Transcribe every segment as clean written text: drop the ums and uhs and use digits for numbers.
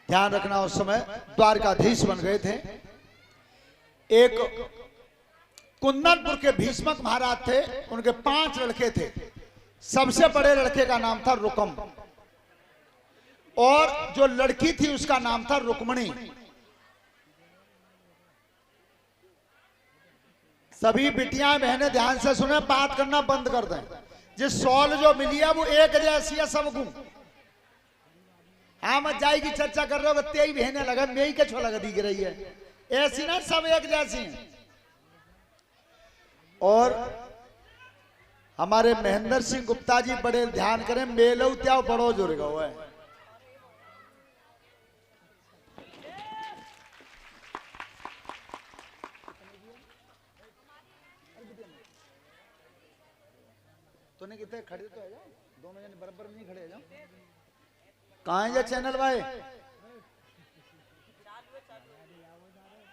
ध्यान रखना, उस समय द्वारकाधीश बन गए थे। एक कुंदनपुर के भीष्मक महाराज थे, उनके 5 लड़के थे। सबसे बड़े लड़के का नाम था रुकम और जो लड़की थी उसका नाम था रुक्मणी। सभी बिटियां बहनें ध्यान से सुने, बात करना बंद कर दें। जिस सॉल जो मिली है वो एक जैसी है सबको। हाँ मत जाएगी चर्चा कर रहे हो, तेई बहने लगा मेरी के छो लगा दिख रही है, ऐसी ना सब एक जैसी हैं। और हमारे महेंद्र सिंह गुप्ता जी बड़े ध्यान करें, मेलो त्या बड़ो जुड़ेगा हुआ है। तूने कितने खड़े तो है जाओ, दोनों जने बराबर में नहीं खड़े जाओ। कहाँ है चैनल भाई?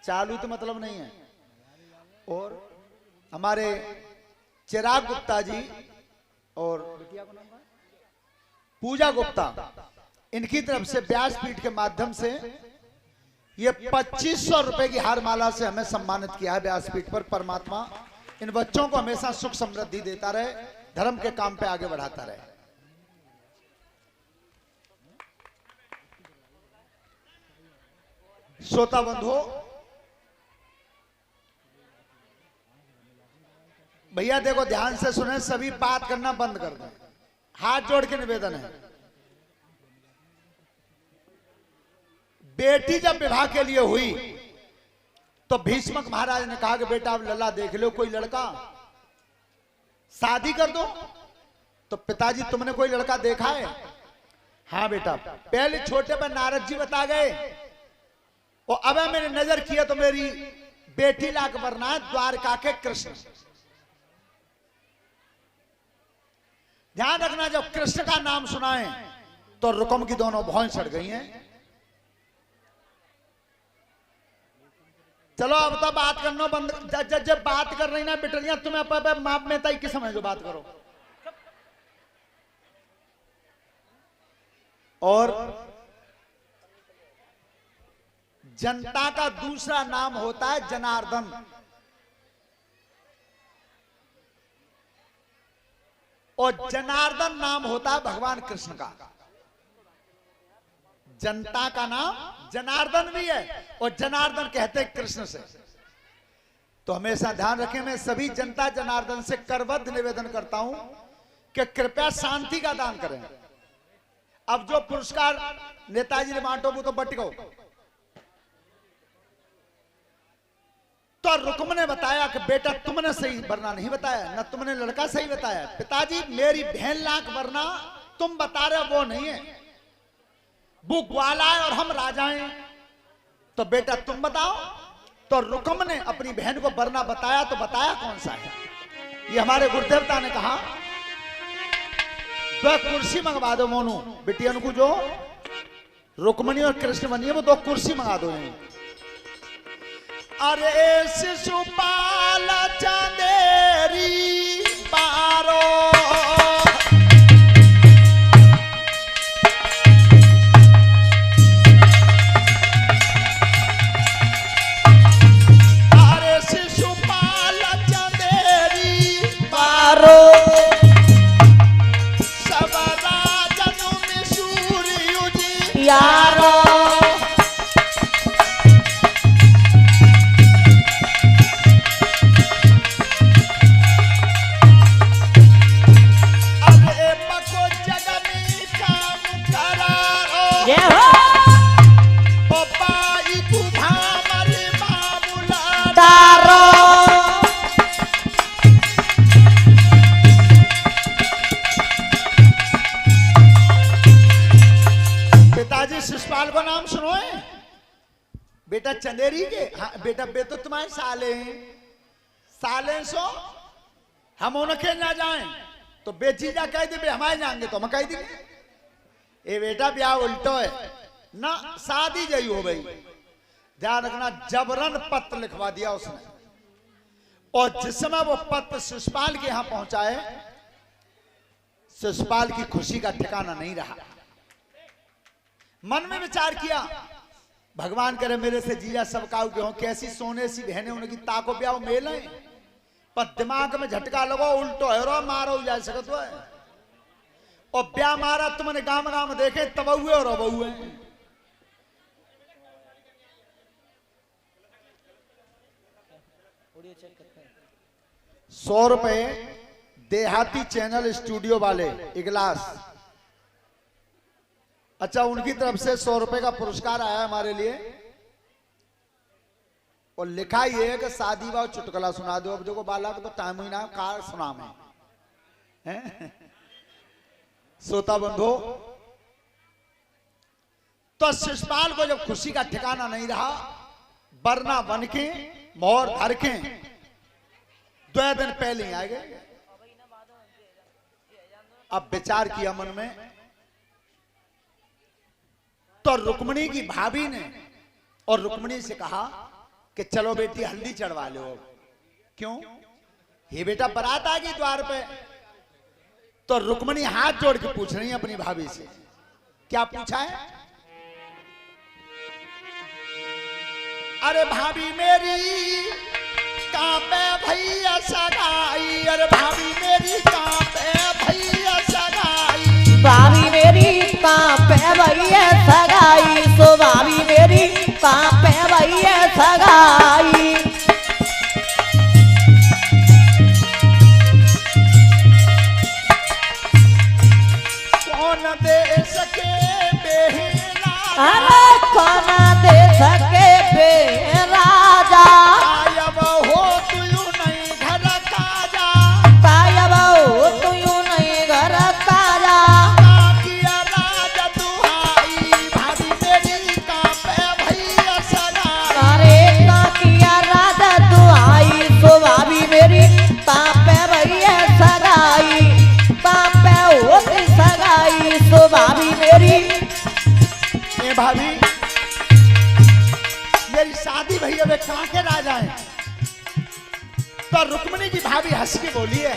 चालू तो मतलब नहीं है। और हमारे चिराग गुप्ता जी और पूजा गुप्ता, इनकी तरफ से व्यासपीठ के माध्यम से ये 2500 रुपए की हार माला से हमें सम्मानित किया है व्यासपीठ पर। परमात्मा इन बच्चों को हमेशा सुख समृद्धि देता रहे, धर्म के काम पे आगे बढ़ाता रहे। श्रोता बंधुओं, भैया देखो ध्यान से सुने, सभी बात करना बंद कर दें। हाथ जोड़ के निवेदन है, बेटी जब विवाह के लिए हुई तो भीष्मक महाराज ने कहा कि बेटा अब लल्ला देख लो कोई लड़का, शादी कर दो। तो पिताजी तुमने कोई लड़का देखा है? हाँ बेटा, पहले छोटे पर नारद जी बता गए और अब मैंने नजर किया तो मेरी बेटी लाख वरना है द्वारका के कृष्ण। ध्यान रखना, जब कृष्ण का नाम सुनाए तो रुकम की दोनों भौं चढ़ गई हैं। चलो अब तो बात करना बंद। जब बात कर रही ना बिटरिया, तुम्हें माप में तय किस समय जो बात करो। और जनता का दूसरा नाम होता है जनार्दन। और जनार्दन नाम होता है भगवान कृष्ण का। जनता का नाम जनार्दन भी है और जनार्दन कहते हैं कृष्ण से। तो हमेशा ध्यान रखें, मैं सभी जनता जनार्दन से करबद्ध निवेदन करता हूं कि कृपया शांति का दान करें। अब जो पुरस्कार नेताजी ने बांटो वो तो बट गो। तो रुकम ने बताया कि बेटा तुमने सही वरना नहीं बताया, ना तुमने लड़का सही बताया। पिताजी मेरी बहन लाख वरना तुम बता रहे हो वो नहीं है, वो ग्वाला है और हम राजा हैं। तो बेटा तुम बताओ। तो रुकम ने अपनी बहन को वरना बताया, तो बताया कौन सा है? ये हमारे गुरुदेवता ने कहा, तो कुर्सी मंगवा दो मोनू बिटियन को, जो रुक्मणी और कृष्ण बनी है वो 2 कुर्सी मंगा दो। अरे शिशुपाल चंदेरी पारो, अरे शिशुपाल चंदेरी पारो, सब राजनु में सूर्य उजियारो। शिशुपाल को नाम सुनो है बेटा चंदेरी के। हाँ बेटा बे तो तुम्हारे साले हैं, साले सो हम उनके ना जाएं तो बेची जा कह दे हमारे जाएंगे तो हम कह देंगे। ए बेटा ब्याह उल्टो है ना, शादी जई हो गई। ध्यान रखना, जबरन पत्र लिखवा दिया उसने और जिस समय वो पत्र शिशुपाल के यहां पहुंचाए, शिशुपाल की खुशी का ठिकाना नहीं रहा। मन में विचार किया, भगवान करे मेरे से जीजा सब काऊ के हो, कैसी सोने सी बहने उनकी ताको ब्याह मेल है, पर दिमाग में झटका लगो उल्टो है मारो जा सकत है, और ब्याह मारा तुमने गांव गांव देखे तब हुए और अब हुए। 100 रुपए देहाती चैनल स्टूडियो वाले इगलास, अच्छा उनकी तरफ से 100 रुपए का पुरस्कार आया हमारे लिए, और लिखा ये है कि शादी वाव चुटकुला सुना दो। अब देखो बालक तो टाइम ही ना कार सुना में सोता बंधो। तो शिषपाल को जब खुशी का ठिकाना नहीं रहा, बरना बन के मोहर धर के 2 दिन पहले आ गए। अब विचार किया मन में, तो रुक्मिणी की भाभी ने और रुक्मिणी से कहा कि चलो बेटी हल्दी चढ़वा लो। क्यों? ये बेटा बारात आ गई द्वार पे। तो रुक्मिणी हाथ जोड़ के पूछ रही है अपनी भाभी से, क्या पूछा है? अरे भाभी मेरी कहां पे भैया सगाई, अरे भाभी मेरी कहां पे भैया सगाई, भाभी मेरी कहां पे भैया सगाई, सो भाभी मेरी कहां पे भैया सगाई। कौन दे सके बेहरा, अरे कौन दे सके बेराजा, आयब हो तू नहीं घर काजा, तायब हो तू नहीं घर काजा, किया राजा दुहाई, भाभी मेरी कहां पे भैया सगाई। अरे का किया राजा दुआई, सो भाभी मेरी कहां पे भैया सगाई, कहां पे होती सगाई, सो भाभी मेरी। ए भाभी मेरी शादी भैया वे कहां के राजा है? तो रुक्मिणी की भाभी हंस के बोली है,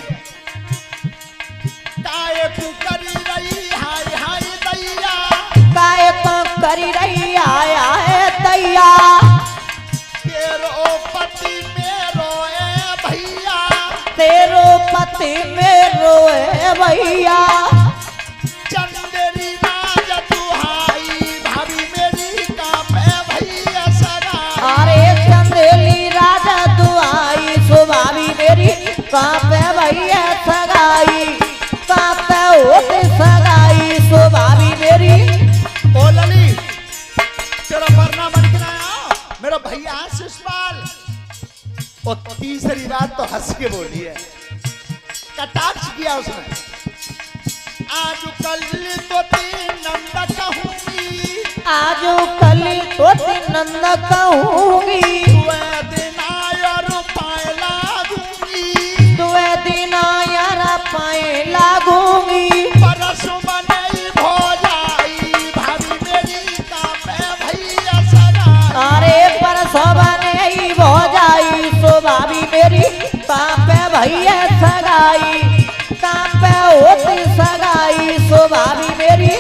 काए तू करी रही हाय हाय दैया, काय तो करी रही आया है दैया, तेरो पति मेरो ए भैया, तेरो पति मेरो है भैया, चंदेरी राज दुहाई, भाभी मेरी कहां पे भैया सगाई। अरे चंदेली राजा दुआई, सो भाभी मेरी कहां पे भैया सगाई, कहां पे होती सगाई, सो भाभी मेरी। ओ लली तेरा वरना बन के ना आओ, मेरा भैया शिषपाल। और तीसरी बात तो हंस के बोली है, कटाक्ष किया उसने, आज कल तो तीन नंद कहूंगी, आज कल तो नंद कहूंगी, वह दिन आयर पाए लागूंगी, दुए दिन यार पाए लागूंगी, परस बने भोजाई, भाभी मेरी कहां पे भैया सगाई। अरे परसों ही हो जाई, सो भाभी मेरी कहां पे भैया सगाई, कहां पे होती सगाई, सो भाभी मेरी।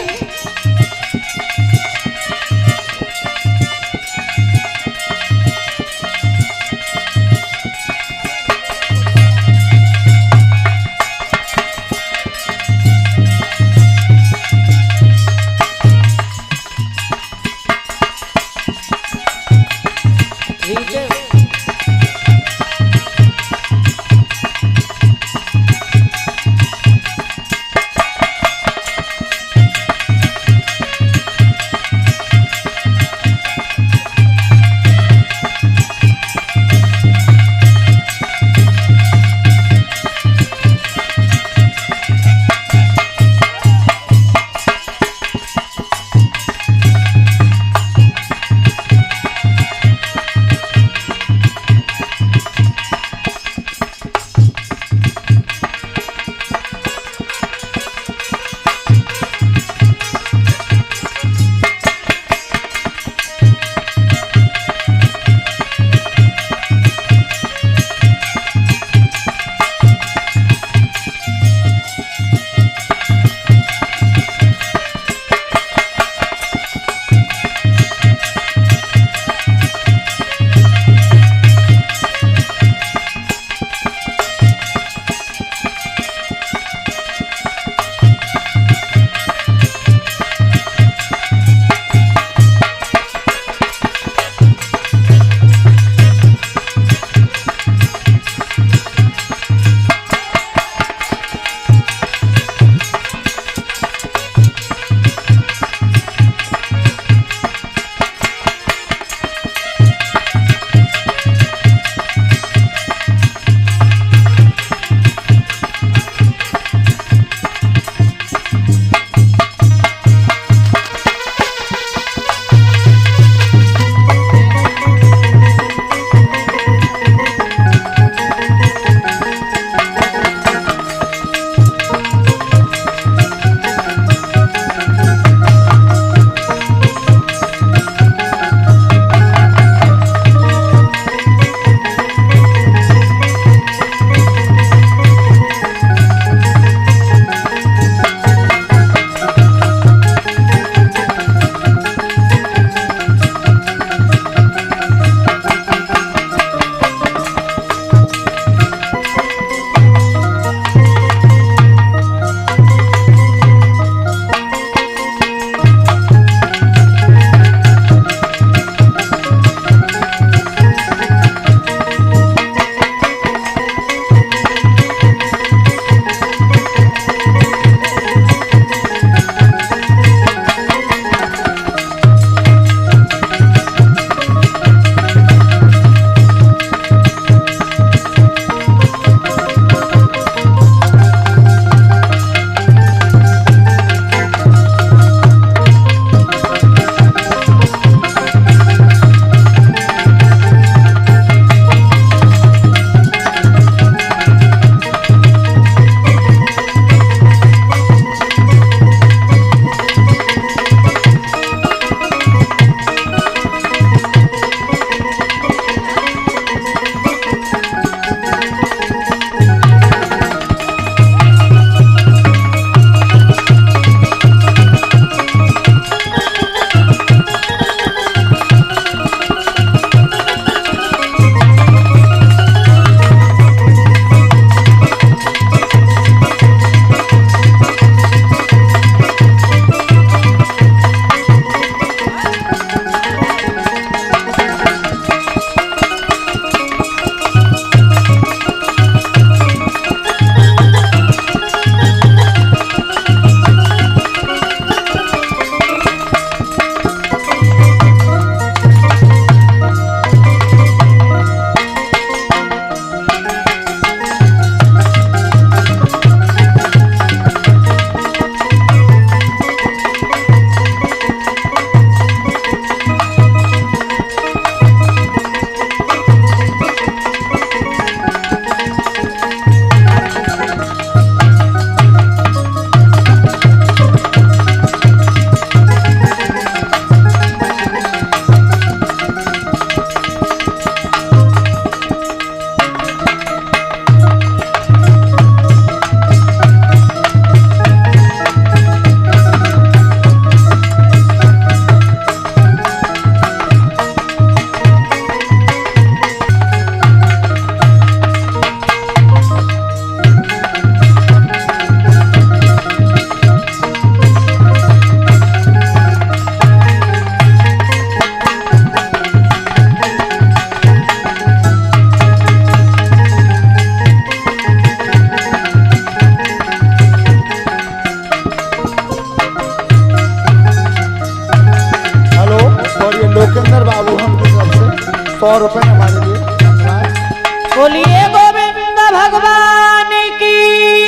100 रुपए हमारे लिए धन्यवाद। बोलिए गोविंद भगवान की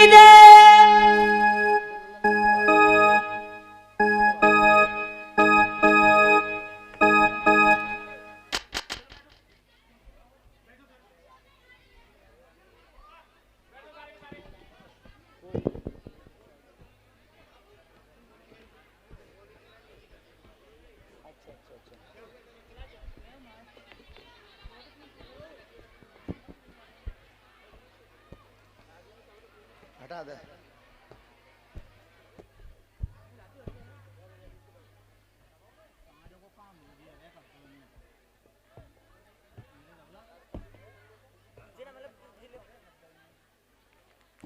जय। हटा दे।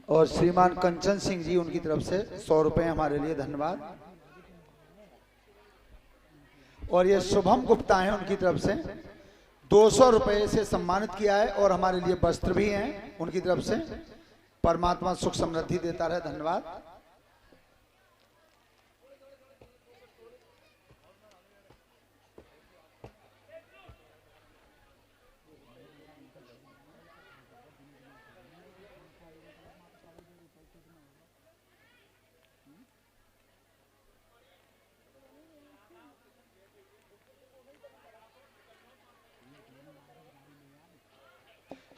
और श्रीमान कंचन सिंह जी उनकी तरफ से 100 रुपए हमारे लिए धन्यवाद। और ये शुभम गुप्ता हैं, उनकी तरफ से 200 रुपए से सम्मानित किया है और हमारे लिए वस्त्र भी हैं उनकी तरफ से। परमात्मा सुख समृद्धि देता रहे, धन्यवाद।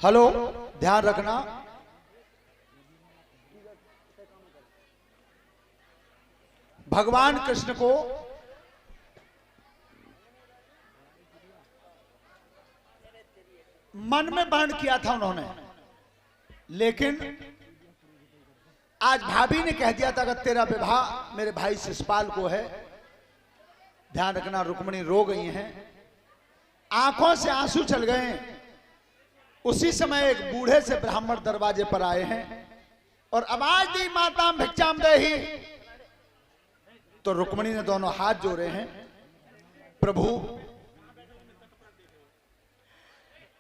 हेलो, ध्यान रखना, भगवान कृष्ण को मन में वर्ण किया था उन्होंने, लेकिन आज भाभी ने कह दिया था कि तेरा विवाह मेरे भाई शिषपाल को है। ध्यान रखना, रुक्मिणी रो गई हैं, आंखों से आंसू चल गए। उसी समय एक बूढ़े से ब्राह्मण दरवाजे पर आए हैं और आवाज दी, माता भिक्षाम देहि। तो रुक्मिणी ने दोनों हाथ जोड़े हैं, प्रभु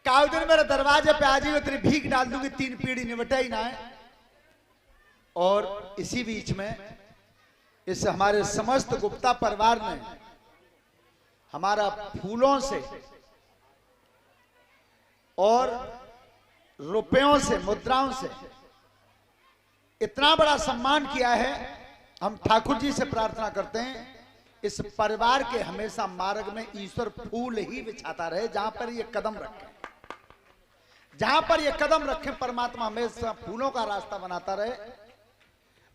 काउ दिन मेरे दरवाजे पे आ जाइए, तेरी भीख डाल दूंगी, 3 पीढ़ी निपटे ही ना है। और इसी बीच में इस हमारे समस्त गुप्ता परिवार ने हमारा फूलों से और रुपयों से, मुद्राओं से इतना बड़ा सम्मान किया है। हम ठाकुर जी से प्रार्थना करते हैं इस परिवार के हमेशा मार्ग में ईश्वर फूल ही बिछाता रहे। जहां पर ये कदम रखें, जहां पर ये कदम रखें, परमात्मा हमेशा फूलों का रास्ता बनाता रहे।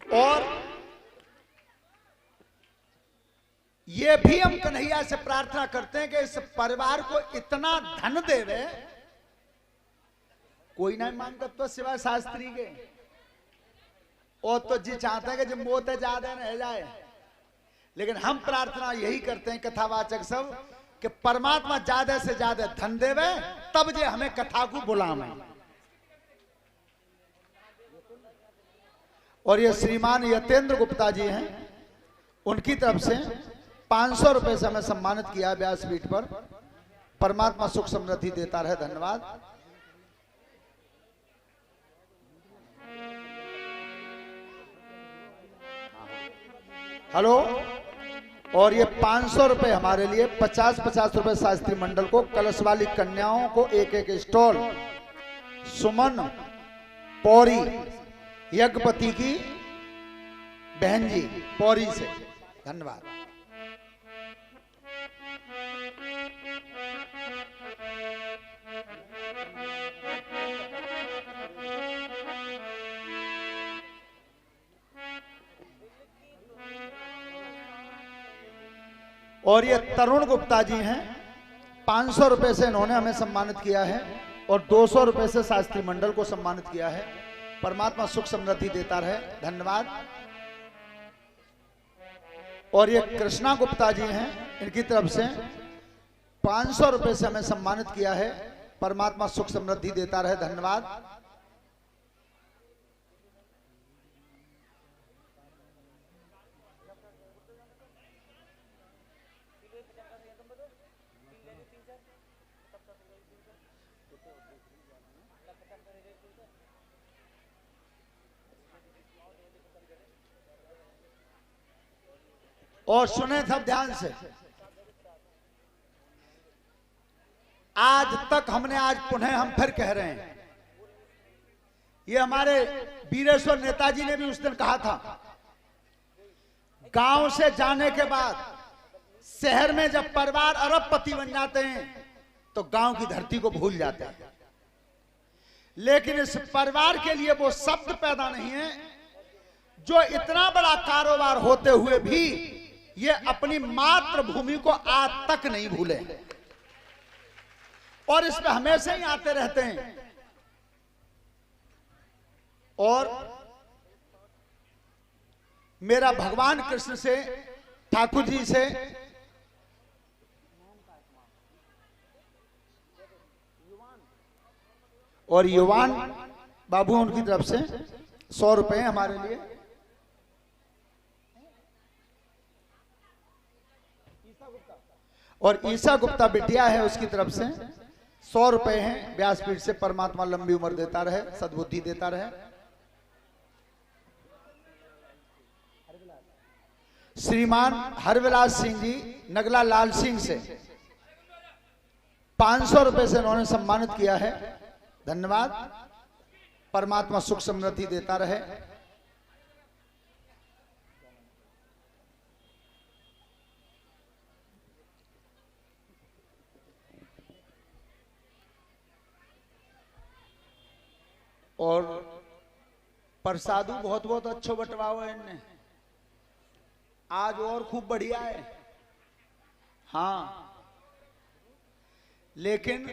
और ये भी हम कन्हैया से प्रार्थना करते हैं कि इस परिवार को इतना धन देवे, कोई नहीं मांगता तो सिवाय शास्त्री के। और तो जी चाहते हैं कि जो मोते ज्यादा न जाए, लेकिन हम प्रार्थना यही करते हैं कथावाचक सब कि परमात्मा ज्यादा से ज्यादा धन देवे, तब जे हमें कथा को बुलावे। और ये श्रीमान यतेंद्र गुप्ता जी हैं, उनकी तरफ से 500 रुपए से हमें सम्मानित किया व्यासपीठ पर। परमात्मा सुख समृद्धि देता रहे, धन्यवाद। हेलो, और ये 500 रुपए हमारे लिए 50-50 रुपए शास्त्री मंडल को, कलश वाली कन्याओं को एक स्टॉल, सुमन पौरी यज्ञपति की बहन जी पौरी से, धन्यवाद। और ये तरुण गुप्ता जी हैं, 500 रुपए से इन्होंने हमें सम्मानित किया है और 200 रुपए से शास्त्री मंडल को सम्मानित किया है। परमात्मा सुख समृद्धि देता रहे, धन्यवाद। और ये कृष्णा गुप्ता जी हैं, इनकी तरफ से 500 रुपए से हमें सम्मानित किया है। परमात्मा सुख समृद्धि देता रहे, धन्यवाद। और सुने सब ध्यान से, आज तक हमने, आज पुनः हम फिर कह रहे हैं, ये हमारे वीरेश्वर नेताजी ने भी उस दिन कहा था, गांव से जाने के बाद शहर में जब परिवार अरबपति बन जाते हैं तो गांव की धरती को भूल जाते हैं। लेकिन इस परिवार के लिए वो शब्द पैदा नहीं है जो इतना बड़ा कारोबार होते हुए भी ये अपनी मातृभूमि को आज तक नहीं भूले और इस पे हमेशा ही आते रहते हैं। और मेरा भगवान कृष्ण से, ठाकुर जी से और युवान बाबू उनकी तरफ से 100 रुपए हमारे लिए, और ईसा गुप्ता बिटिया है उसकी तरफ से 100 रुपए हैं। व्यासपीठ से परमात्मा लंबी उम्र देता रहे, सद्बुद्धि देता रहे। श्रीमान हरविलास सिंह जी नगला लाल सिंह से 500 रुपए से उन्होंने सम्मानित किया है। धन्यवाद, परमात्मा सुख समृद्धि देता रहे। और प्रसादू बहुत बहुत अच्छो बंटवाओ इनने, आज और खूब बढ़िया है। हाँ, लेकिन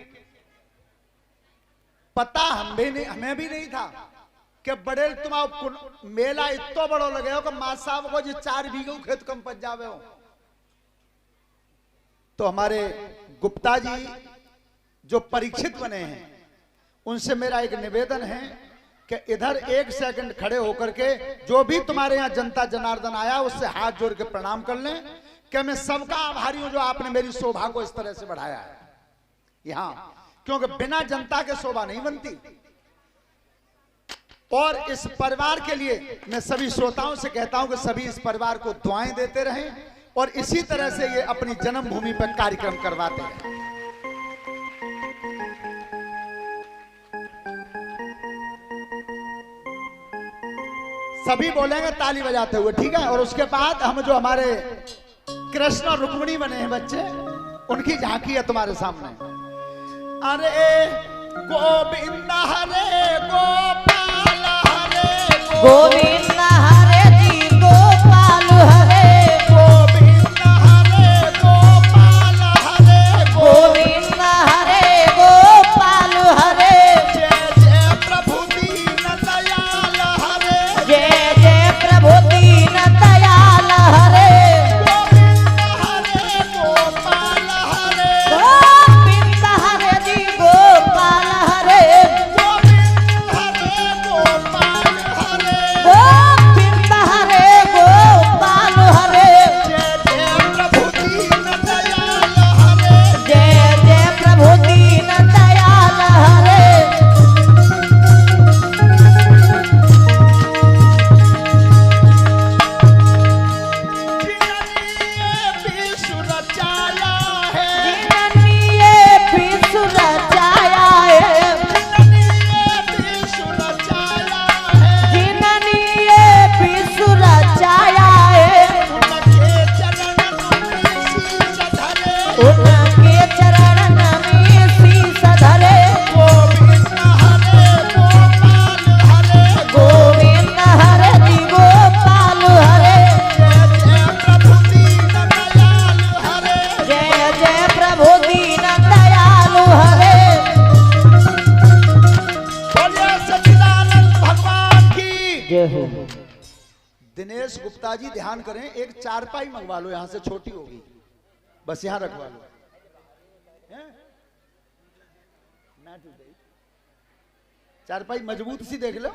पता हमें भी नहीं था कि बड़े तुम मेला इतो बड़ो लगे हो कि मां साहब को जो 4 बीघे खेत कम पच जावे हो। तो हमारे गुप्ता जी जो परीक्षित बने हैं उनसे मेरा एक निवेदन है कि इधर 1 सेकंड खड़े होकर के जो भी तुम्हारे यहाँ जनता जनार्दन आया उससे हाथ जोड़ के प्रणाम कर लें कि मैं सबका आभारी हूं जो आपने मेरी शोभा को इस तरह से बढ़ाया है यहाँ, क्योंकि बिना जनता के शोभा नहीं बनती। और इस परिवार के लिए मैं सभी श्रोताओं से कहता हूं कि सभी इस परिवार को दुआएं देते रहें और इसी तरह से ये अपनी जन्मभूमि पर कार्यक्रम करवाते हैं। सभी बोलेंगे ताली बजाते हुए, ठीक है। और उसके बाद हम जो हमारे कृष्ण और रुक्मिणी बने हैं बच्चे, उनकी झांकी है तुम्हारे सामने। अरे गोविंद हरे गोपाल हरे गोविंद हरे जी गोपाल हरे, गोविंद हरे गोपाल हरे गोविंद हरे गोपाल हरे, जय जय प्रभु दीन दयाल हरे, जय जय प्रभु दीन दयाल हरे, गोविंद हरे गोपाल हरे, गोविंद हरे जी गोपाल हरे, गोविंद हरे गोपाल हरे, जय जय प्रभु दीन दयाल हरे, जिननिए विश्व रचाया है, जिननिए विश्व रचाया है, उनके चरण में शीश धरे, गोविंद हरे जी गोपाल हरे, जय जय प्रभु दीन दयाल हरे, जय हो। दिनेश गुप्ता जी ध्यान करें, एक चारपाई मंगवा लो, यहां से छोटी होगी, बस यहां रखवा लो। हैं? ना टूटे। चारपाई मजबूत सी देख लो।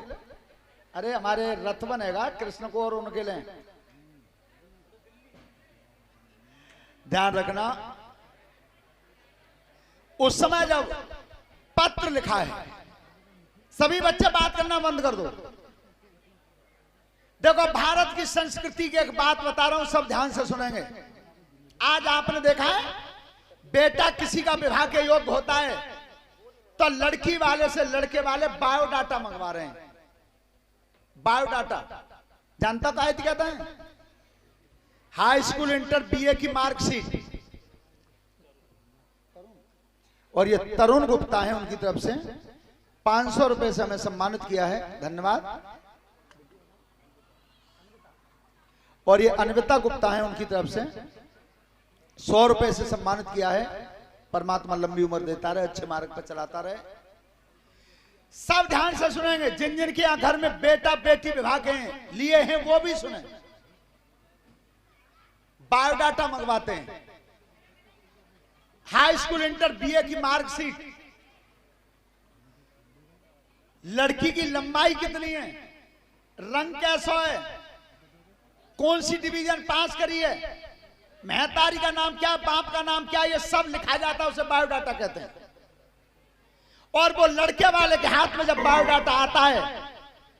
अरे हमारे रथ बनेगा कृष्ण को और उनके लिए, ध्यान रखना। उस समय जब पत्र लिखा है, सभी बच्चे बात करना बंद कर दो। देखो, भारत की संस्कृति की एक बात बता रहा हूं, सब ध्यान से सुनेंगे। आज आपने देखा है बेटा किसी का विवाह के योग्य होता है तो लड़की वाले से लड़के वाले बायोडाटा मंगवा रहे हैं। बायोडाटा जानता तो आयत कहता है, हाई स्कूल इंटर बीए की मार्कशीट। और ये तरुण गुप्ता है, उनकी तरफ से 500 रुपए से हमें सम्मानित किया है, धन्यवाद। और ये अन्विता गुप्ता है, उनकी तरफ से 100 रुपए से सम्मानित किया है। परमात्मा लंबी उम्र देता रहे, अच्छे मार्ग पर चलाता रहे। सब ध्यान से सुनेंगे, जिन जिन के यहां घर में बेटा बेटी विवाह के लिए हैं वो भी सुने। बायोडाटा मंगवाते हैं, हाई स्कूल इंटर बीए की मार्कशीट, लड़की की लंबाई कितनी है, रंग कैसा है, कौन सी डिवीजन पास करी है, महतारी का नाम क्या, बाप का नाम क्या, ये सब लिखा जाता है, उसे बायोडाटा कहते हैं। और वो लड़के वाले के हाथ में जब बायोडाटा आता है,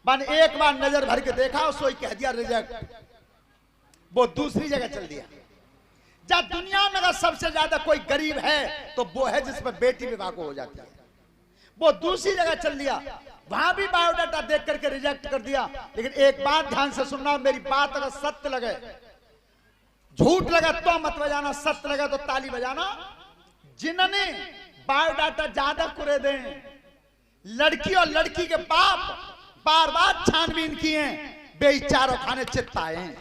मैंने एक बार नजर भर के देखा, उसको कह दिया रिजेक्ट, वो दूसरी जगह चल दिया। जब दुनिया में अगर सबसे ज्यादा कोई गरीब है तो वो है जिस पर बेटी विवाह को हो जाती है, वो दूसरी जगह चल दिया, वहां भी बायोडाटा देख करके रिजेक्ट कर दिया। लेकिन एक बात ध्यान से सुनना, मेरी बात अगर सत्य लगे, झूठ लगा तो मत बजाना, सत्य लगा तो ताली बजाना। जिन्होंने बायोडाटा ज्यादा कुरे दे, लड़की और लड़की के बाप बार बार छानबीन किए, बेचारों खाने चित्त आए हैं।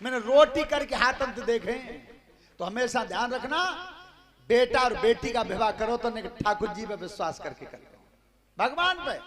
मैंने रोटी करके हाथ अंत देखे, तो हमेशा ध्यान रखना, बेटा और बेटी का विवाह करो तो ठाकुर जी पे विश्वास करके करो, भगवान पे।